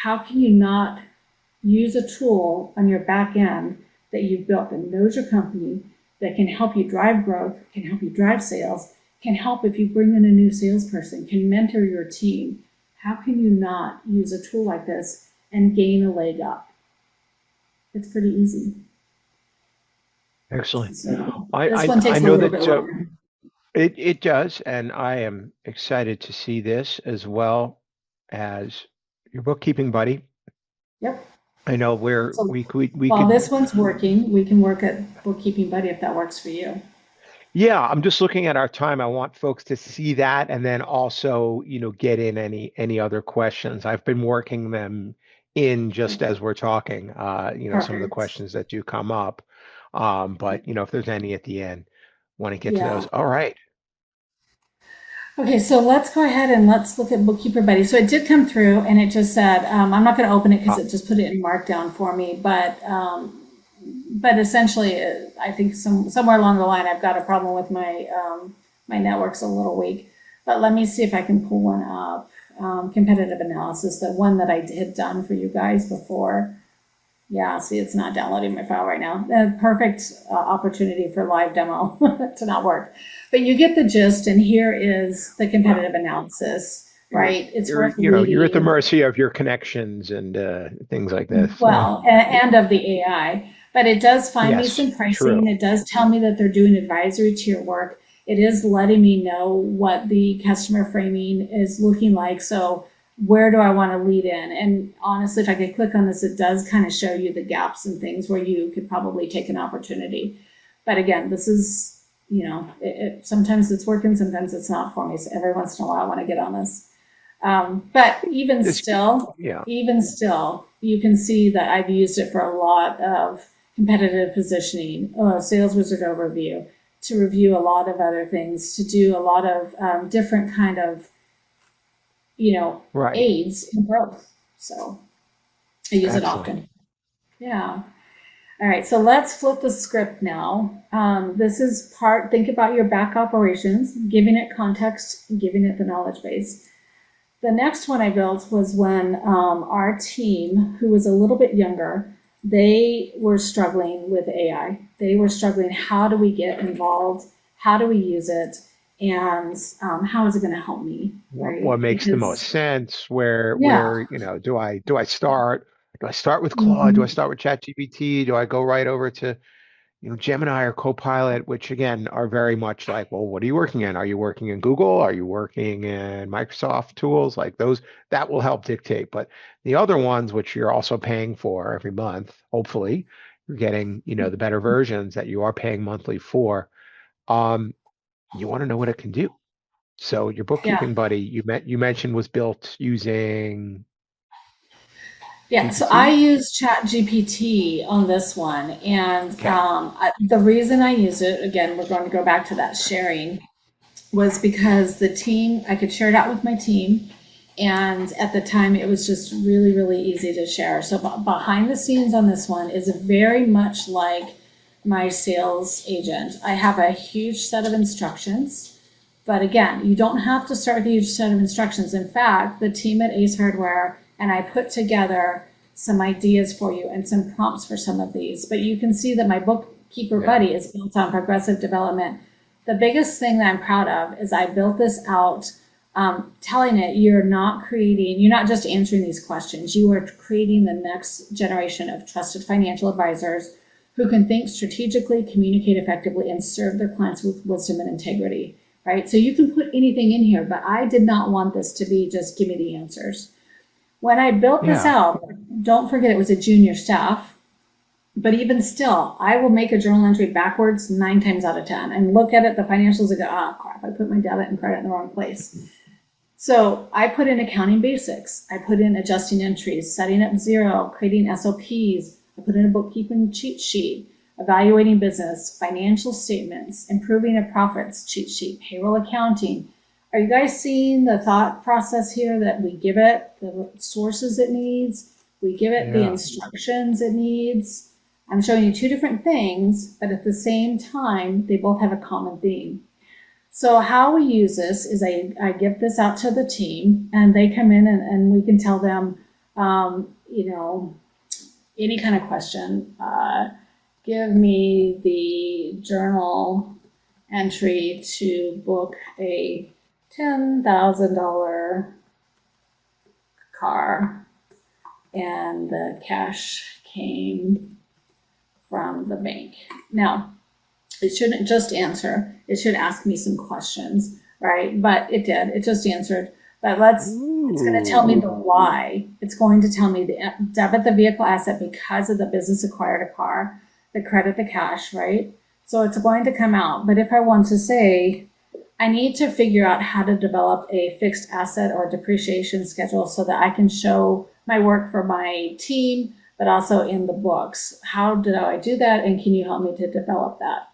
how can you not use a tool on your back end that you've built that knows your company, that can help you drive growth, can help you drive sales, can help if you bring in a new salesperson, can mentor your team? How can you not use a tool like this and gain a leg up? It's pretty easy. Excellent. So this I one I takes a know little bit that longer. it does, and I am excited to see this as well as your bookkeeping buddy. Yep. I know where So we while could. this one's working, we can work at Bookkeeping Buddy if that works for you. Yeah, I'm just looking at our time. I want folks to see that and then also, get in any other questions. I've been working them in just as we're talking, some of the Perfect. questions that do come up. But if there's any at the end, want to get to those. Yeah. All right. Okay, so let's go ahead and let's look at Bookkeeper Buddy. So it did come through and it just said, I'm not going to open it because Uh, it just put it in Markdown for me, but essentially, I think somewhere along the line, I've got a problem with my network's a little weak. But let me see if I can pull one up. Competitive analysis, the one that I had done for you guys before. Yeah, see, it's not downloading my file right now. Perfect opportunity for live demo to not work. But you get the gist, and here is the well, competitive analysis, you're right? It's you're worth you know you're at the reading. mercy of your connections and things like this. So Well, and of the AI, but it does find me yes, some pricing. true. It does tell me that they're doing advisory to your work. It is letting me know what the customer framing is looking like. So where do I want to lead in? And honestly, if I could click on this, it does kind of show you the gaps and things where you could probably take an opportunity. But again, this is, sometimes it's working, sometimes it's not for me. So every once in a while, I want to get on this. But This yeah. even still, you can see that I've used it for a lot of competitive positioning, sales wizard overview, to review a lot of other things, to do a lot of different kind of, Right. aids in growth. So I use it Excellent. often. Yeah. All right, so let's flip the script now. This is part, think about your back operations, giving it context, giving it the knowledge base. The next one I built was when our team, who was a little bit younger, they were struggling with AI. They were struggling, how do we get involved? How do we use it? And how is it going to help me, What right? makes the most Because, sense? yeah. Do I start with Claude? Do I Mhm. start with ChatGPT? Do I go right over to Gemini or Copilot, which again are very much like, well, what are you working in? Are you working in Google? Are you working in Microsoft tools? Like those, that will help dictate. But the other ones, which you're also paying for every month, hopefully, you're getting, the better versions that you are paying monthly for. Um, you want to know what it can do. So your Yeah. bookkeeping buddy, you mentioned was built using Yeah, so I GPT. use ChatGPT on this one, and Okay. the reason I use it, again, we're going to go back to that sharing, was because the team, I could share it out with my team, and at the time it was just really, really easy to share. So behind the scenes on this one is very much like my sales agent. I have a huge set of instructions, but again, you don't have to start with a huge set of instructions. In fact, the team at Ace Hardware and I put together some ideas for you and some prompts for some of these. But you can see that my Bookkeeper Yeah. Buddy is built on progressive development. The biggest thing that I'm proud of is I built this out, telling it you're not just answering these questions, you are creating the next generation of trusted financial advisors who can think strategically, communicate effectively, and serve their clients with wisdom and integrity. Right? So you can put anything in here, but I did not want this to be just give me the answers. When I built this Yeah. out, don't forget it was a junior staff, but even still, I will make a journal entry backwards 9 times out of 10 and look at it, the financials, and go, oh crap, I put my debit and credit in the wrong place. So I put in accounting basics. I put in adjusting entries, setting up zero, creating SOPs. I put in a bookkeeping cheat sheet, evaluating business, financial statements, improving a profits cheat sheet, payroll accounting. Are you guys seeing the thought process here that we give it the sources it needs? We give it the Yeah. instructions it needs. I'm showing you two different things, but at the same time, they both have a common theme. So how we use this is I give this out to the team and they come in and we can tell them, you know, any kind of question. Give me the journal entry to book a $10,000 car and the cash came from the bank. Now, it shouldn't just answer, it should ask me some questions, right? But it did, it just answered. But it's going to tell me the Ooh. why. It's going to tell me the debit the vehicle asset because of the business acquired a car, the credit the cash, right? So it's going to come out. But if I want to say, I need to figure out how to develop a fixed asset or depreciation schedule so that I can show my work for my team, but also in the books. How do I do that? And can you help me to develop that?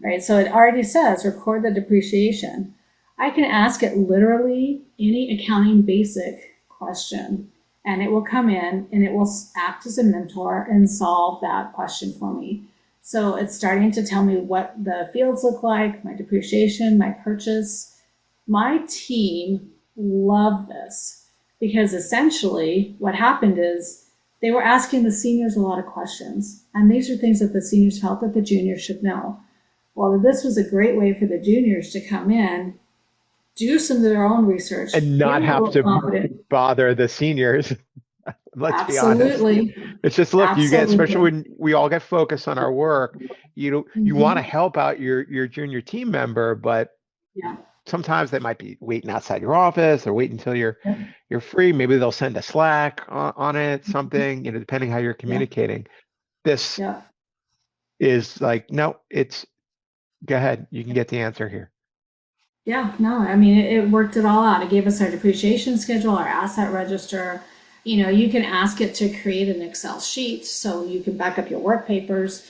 Right? So it already says record the depreciation. I can ask it literally any accounting basic question, and it will come in and it will act as a mentor and solve that question for me. So it's starting to tell me what the fields look like, my depreciation, my purchase. My team loved this because essentially what happened is they were asking the seniors a lot of questions, and these are things that the seniors felt that the juniors should know. Well, this was a great way for the juniors to come in, do some of their own research, And feel not a have little to confident. bother the seniors. Let's be honest. Absolutely. It's just, look, you get, especially Absolutely. when we all get focused on our work, you want to Mm-hmm. help out your junior team member, but Yeah. sometimes they might be waiting outside your office or wait until Yep. you're free. Maybe they'll send a Slack on it, something, depending how you're Yeah. communicating. This Yeah. is like, no, it's go ahead. You can get the answer here. Yeah, no, I mean, it worked it all out. It gave us our depreciation schedule, our asset register. You can ask it to create an Excel sheet so you can back up your work papers.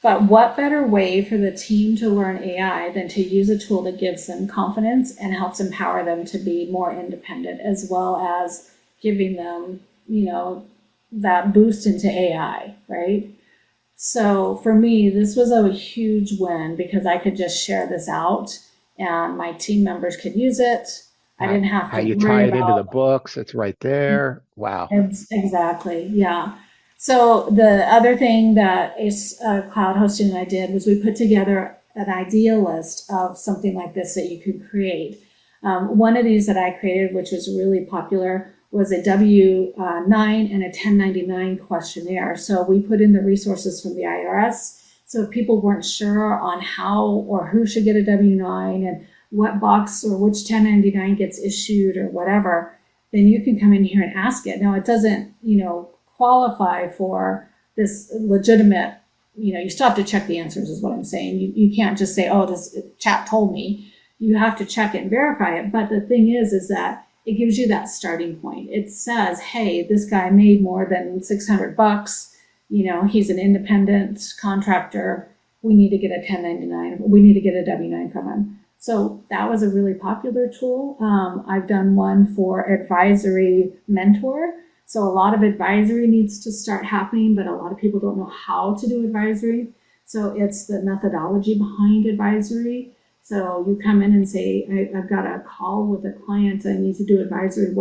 But what better way for the team to learn AI than to use a tool that gives them confidence and helps empower them to be more independent, as well as giving them, that boost into AI, right? So for me, this was a huge win because I could just share this out and my team members could use it. I Right. didn't have How to you worry tie it into the about. books, it's right there. Wow. Exactly, yeah. So the other thing that cloud hosting and I did was we put together an idea list of something like this that you could create. One of these that I created, which was really popular, was a W-9 and a 1099 questionnaire. So we put in the resources from the IRS. So if people weren't sure on how or who should get a W-9 and what box or which 1099 gets issued or whatever, then you can come in here and ask it. Now, it doesn't, qualify for this legitimate, you still have to check the answers, is what I'm saying. You can't just say, oh, this chat told me. You have to check it and verify it. But the thing is that it gives you that starting point. It says, hey, this guy made more than $600. He's an independent contractor. We need to get a 1099. We need to get a W-9 from him. So that was a really popular tool. I've done one for advisory mentor. So a lot of advisory needs to start happening, but a lot of people don't know how to do advisory. So it's the methodology behind advisory. So you come in and say, I've got a call with a client. I need to do advisory.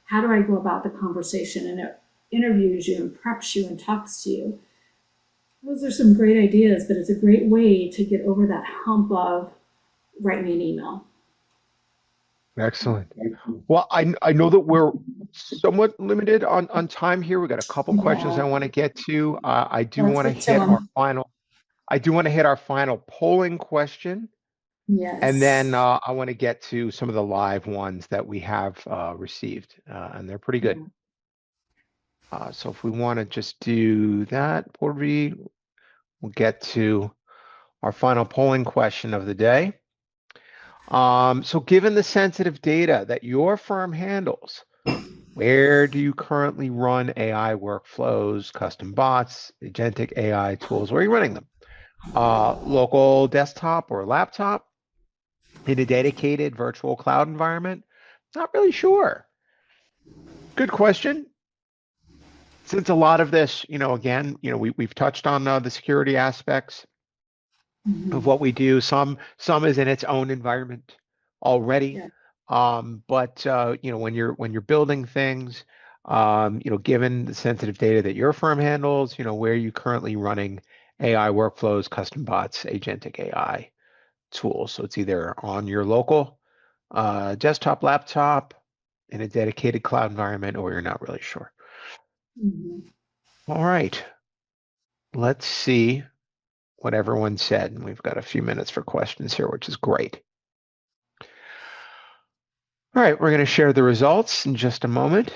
How do I go about the conversation? And it interviews you and preps you and talks to you. Those are some great ideas, but it's a great way to get over that hump of write me an email. Excellent. Well, I know that we're somewhat limited on time here. We got a couple questions Yeah, I want to get to. let's get to them. I do want to hit our final polling question, and then Yes. I want to get to some of the live ones that we have received, and they're pretty good. Yeah. So if we want to just do that, Porby, we'll get to our final polling question of the day. So given the sensitive data that your firm handles, where do you currently run AI workflows, custom bots, agentic AI tools? Where are you running them? Local desktop or laptop in a dedicated virtual cloud environment? Not really sure. Good question. Since a lot of this, again, we've touched on the security aspects of Mhm. what we do. Some is in its own environment already. Yeah. But when you're building things, given the sensitive data that your firm handles, where are you currently running AI workflows, custom bots, agentic AI tools? So it's either on your local desktop, laptop, in a dedicated cloud environment, or you're not really sure. Mhm. All right, let's see what everyone said. And we've got a few minutes for questions here, which is great. All right, we're going to share the results in just a moment.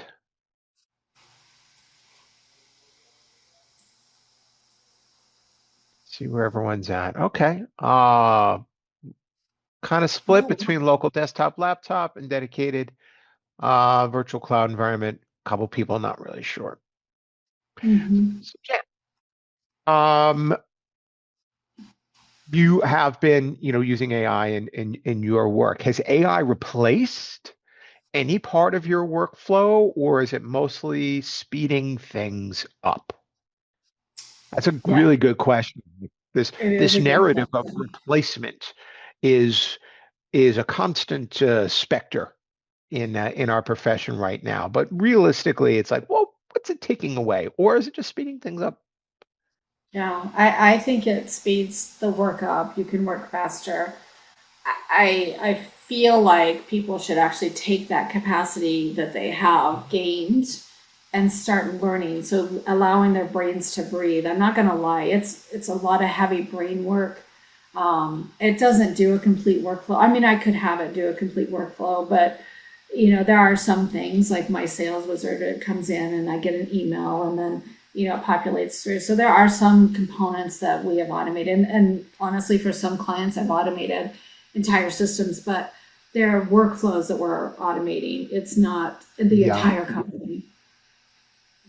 See where everyone's at. Okay. Kind of split Oh. between local desktop, laptop, and dedicated virtual cloud environment. A couple people not really sure. Mhm. So, yeah. You have been, using AI in your work. Has AI replaced any part of your workflow, or is it mostly speeding things up? That's a Yeah, really good question. This it is this a good narrative of question. replacement is is a constant specter in our profession right now. But realistically, it's like, well, what's it taking away, or is it just speeding things up? Yeah, I think it speeds the work up. You can work faster. I feel like people should actually take that capacity that they have gained and start learning. So allowing their brains to breathe. I'm not going to lie, it's a lot of heavy brain work. It doesn't do a complete workflow. I mean, I could have it do a complete workflow, but there are some things like my sales wizard, it comes in and I get an email and then, it populates through. So there are some components that we have automated. And honestly, for some clients, I've automated entire systems, but there are workflows that we're automating. It's not the Yeah, entire company.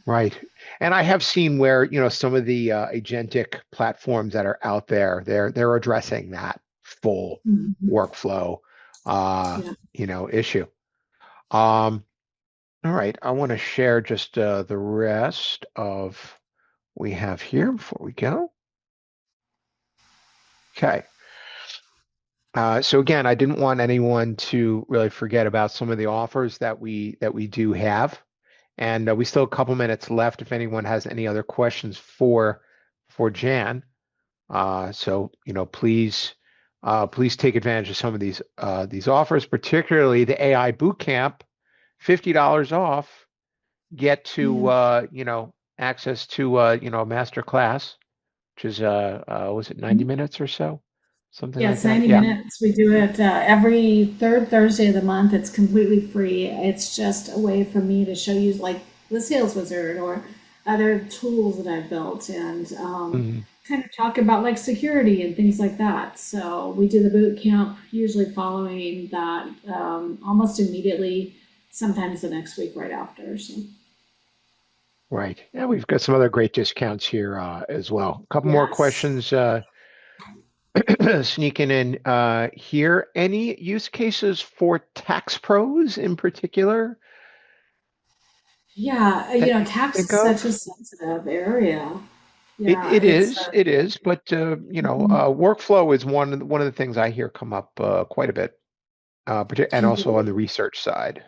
right. And I have seen where, some of the agentic platforms that are out there, they're addressing that full Mhm. workflow Yeah. issue. Um, All right, I want to share just the rest of we have here before we go. Okay. So again, I didn't want anyone to really forget about some of the offers that we do have, and we still have a couple minutes left if anyone has any other questions for Jan. So please take advantage of some of these offers, particularly the AI Bootcamp, $50 off. Get to Yeah. access to a master class, which is was it 90 minutes or so, something like Yes, that? 90 Yeah. minutes. We do it every third Thursday of the month. It's completely free. It's just a way for me to show you like the sales wizard or other tools that I've built and Mhm. kind of talk about like security and things like that. So we do the boot camp usually following that almost immediately, sometimes the next week right after. So Right. Yeah, we've got some other great discounts here as well. A couple more yes. questions sneaking in here. Any use cases for tax pros in particular Yeah, that you can tax think is such a of? sensitive area. It, Yeah, it it's is, it is, but workflow is one of the things I hear come up quite a bit, and also on the totally. research side.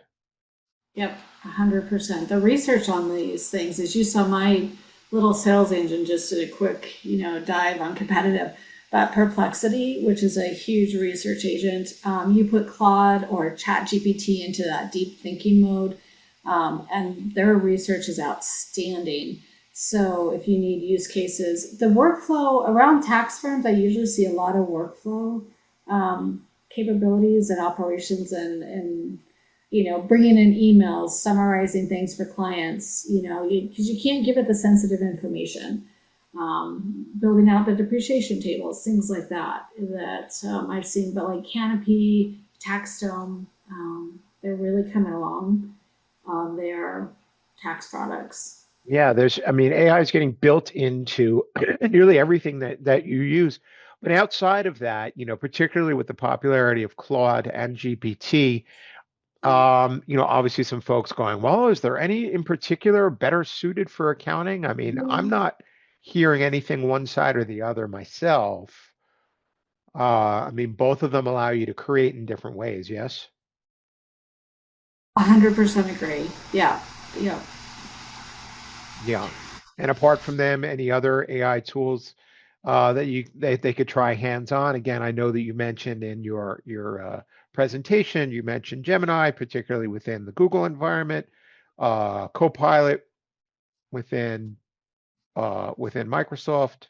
Yep, 100%. The research on these things, as you saw, my little sales engine just did a quick, dive on competitive. But Perplexity, which is a huge research agent, you put Claude or ChatGPT into that deep thinking mode, and their research is outstanding. So if you need use cases, the workflow around tax firms, I usually see a lot of workflow capabilities and operations and bringing in emails, summarizing things for clients, because you can't give it the sensitive information. Building out the depreciation tables, things like that, I've seen. But like Canopy, Taxstone, they're really coming along on their tax products. Yeah, I mean, AI is getting built into nearly everything that you use. But outside of that, particularly with the popularity of Claude and GPT, Yeah. obviously some folks going, well, is there any in particular better suited for accounting? I mean, I'm not hearing anything one side or the other myself. I mean, both of them allow you to create in different ways, yes? 100% agree. Yeah. Yeah. Yeah. And apart from them, any other AI tools they could try hands-on? Again, I know that you mentioned in your presentation, you mentioned Gemini, particularly within the Google environment, Copilot within within Microsoft.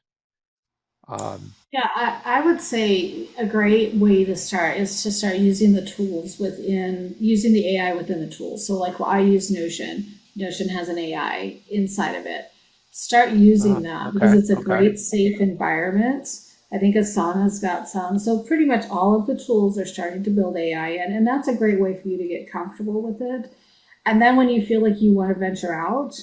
Um, Yeah, I would say a great way to start is to start using the tools within, using the AI within the tools. So, like, well, I use Notion. Notion has an AI inside of it. Start using that because okay, it's a okay. great, safe environment. I think Asana's got some. So, pretty much all of the tools are starting to build AI in, and that's a great way for you to get comfortable with it. And then when you feel like you want to venture out,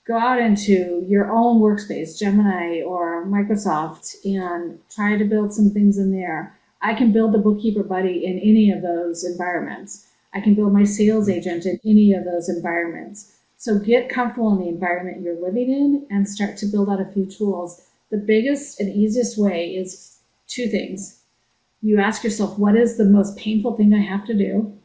go out into your own workspace, Gemini or Microsoft, and try to build some things in there. I can build the Bookkeeper Buddy in any of those environments. I can build my sales Mm. agent in any of those environments. So get comfortable in the environment you're living in and start to build out a few tools. The biggest and easiest way is two things. You ask yourself, what is the most painful thing I have to do?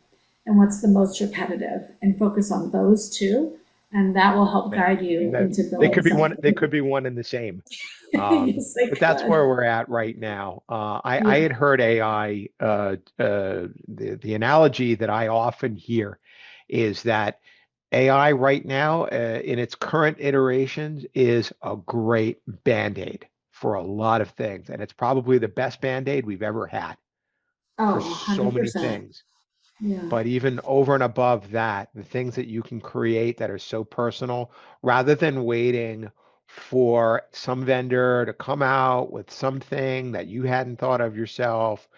And what's the most repetitive? And focus on those two. And that will help Yeah, guide you that into they building could be one. They something. could be one and the same. Yes, I But that's where could. we're at right now. I Yeah. had heard AI. The analogy that I often hear is that AI right now, in its current iterations, is a great band-aid for a lot of things, and it's probably the best band-aid we've ever had for Oh, so many 100%. things. Yeah. But even over and above that, the things that you can create that are so personal, rather than waiting for some vendor to come out with something that you hadn't thought of yourself,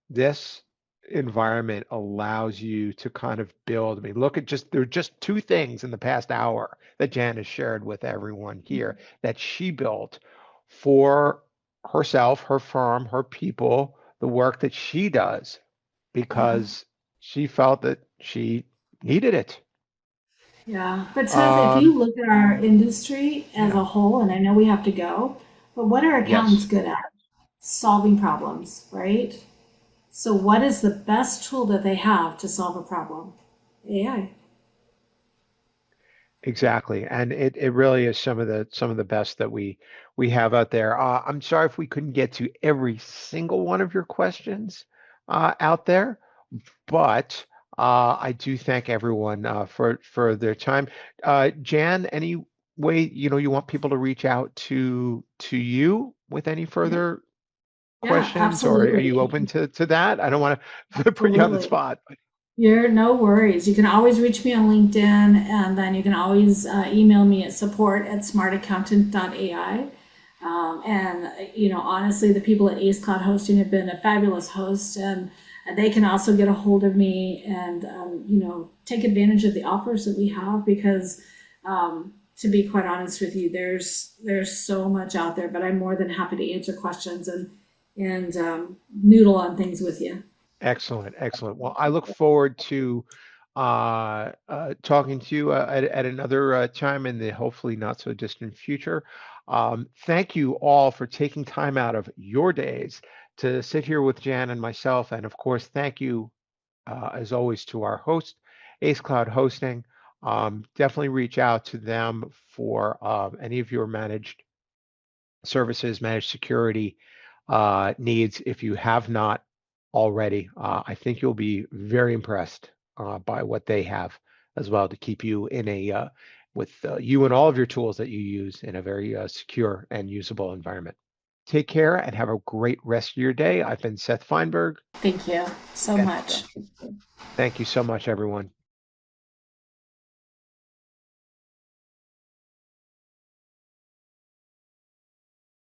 this environment allows you to kind of build. I mean, look at there are just two things in the past hour that Jan has shared with everyone here that she built for herself, her firm, her people, the work that she does Yeah. because she felt that she needed it. Yeah. But Seth, if Um, you look at our industry as yeah, a whole, and I know we have to go, but what are accountants yes, good at? Solving problems, right? So what is the best tool that they have to solve a problem? AI. exactly. And it really is some of the best that we have out there. I'm sorry if we couldn't get to every single one of your questions out there, but I do thank everyone for their time. Jan, any way you want people to reach out to you with any Yeah. further Yeah, questions, or are you absolutely. open to that? I don't want to put you on the Absolutely. spot. You're no worries. You can always reach me on LinkedIn, and then you can always email me at support@smartaccountant.ai. And honestly, the people at Ace Cloud Hosting have been a fabulous host, and they can also get a hold of me and take advantage of the offers that we have because, to be quite honest with you, there's so much out there. But I'm more than happy to answer questions and noodle on things with you. Excellent, excellent. Well, I look forward to talking to you at another time in the hopefully not so distant future. Thank you all for taking time out of your days to sit here with Jan and myself. And of course, thank you, as always, to our host, Ace Cloud Hosting. Definitely reach out to them for any of your managed services, managed security needs if you have not already. I think you'll be very impressed by what they have as well to keep you in a with you and all of your tools that you use in a very secure and usable environment. Take care and have a great rest of your day. I've been Seth Fineberg, Thank you so and much. thank you so much, everyone.